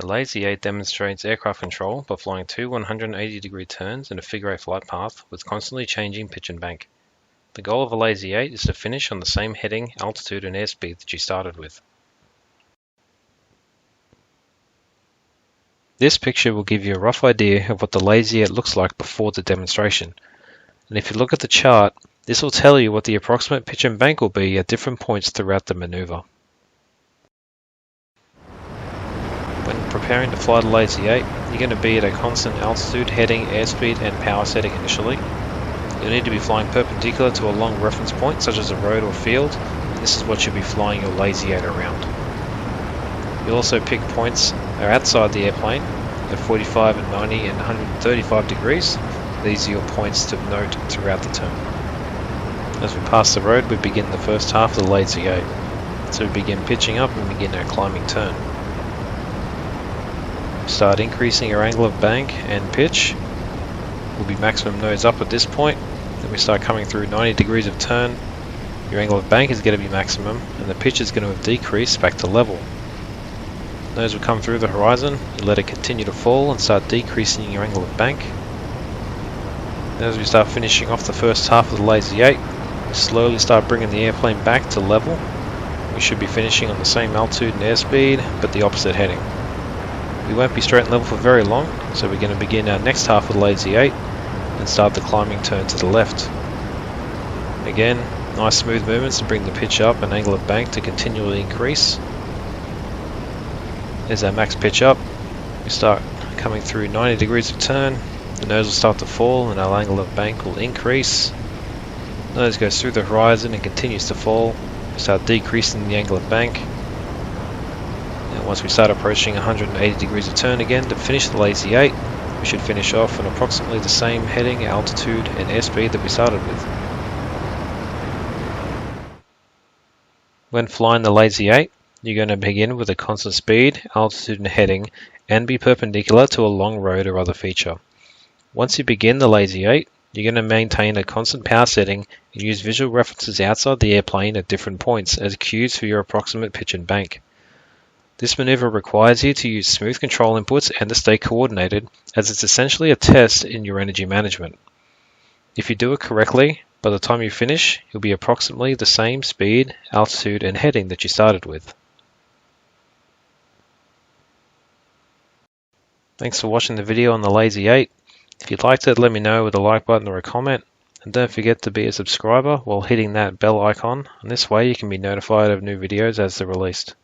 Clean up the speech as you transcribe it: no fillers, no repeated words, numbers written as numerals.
The Lazy 8 demonstrates aircraft control by flying two 180-degree turns in a figure-8 flight path with constantly changing pitch and bank. The goal of a Lazy 8 is to finish on the same heading, altitude and airspeed that you started with. This picture will give you a rough idea of what the Lazy 8 looks like before the demonstration. And if you look at the chart, this will tell you what the approximate pitch and bank will be at different points throughout the maneuver. When preparing to fly the Lazy 8, you're going to be at a constant altitude, heading, airspeed and power setting initially. You'll need to be flying perpendicular to a long reference point such as a road or field, and this is what you'll be flying your Lazy 8 around. You'll also pick points that are outside the airplane at 45 and 90 and 135 degrees. These are your points to note throughout the turn. As we pass the road, we begin the first half of the Lazy 8. So we begin pitching up and begin our climbing turn. Start increasing our angle of bank and pitch. Will be maximum nose up at this point. Then we start coming through 90 degrees of turn. Your angle of bank is going to be maximum and the pitch is going to decrease back to level. Nose will come through the horizon. You let it continue to fall and start decreasing your angle of bank. Then as we start finishing off the first half of the Lazy 8, we slowly start bringing the airplane back to level. We should be finishing on the same altitude and airspeed, but the opposite heading. We won't be straight and level for very long, so we're going to begin our next half of the Lazy 8 and start the climbing turn to the left. Again, nice smooth movements to bring the pitch up and angle of bank to continually increase. There's our max pitch up. We start coming through 90 degrees of turn. The nose will start to fall and our angle of bank will increase. Nose goes through the horizon and continues to fall. We start decreasing the angle of bank. And once we start approaching 180 degrees of turn again to finish the Lazy 8, we should finish off on approximately the same heading, altitude and airspeed that we started with. When flying the Lazy 8, you're going to begin with a constant speed, altitude and heading and be perpendicular to a long road or other feature. Once you begin the Lazy 8, you're going to maintain a constant power setting and use visual references outside the airplane at different points as cues for your approximate pitch and bank. This maneuver requires you to use smooth control inputs and to stay coordinated, as it's essentially a test in your energy management. If you do it correctly, by the time you finish, you'll be approximately the same speed, altitude and heading that you started with. Thanks for watching the video on the Lazy 8. If you liked it, let me know with a like button or a comment. And don't forget to be a subscriber while hitting that bell icon, and this way you can be notified of new videos as they're released.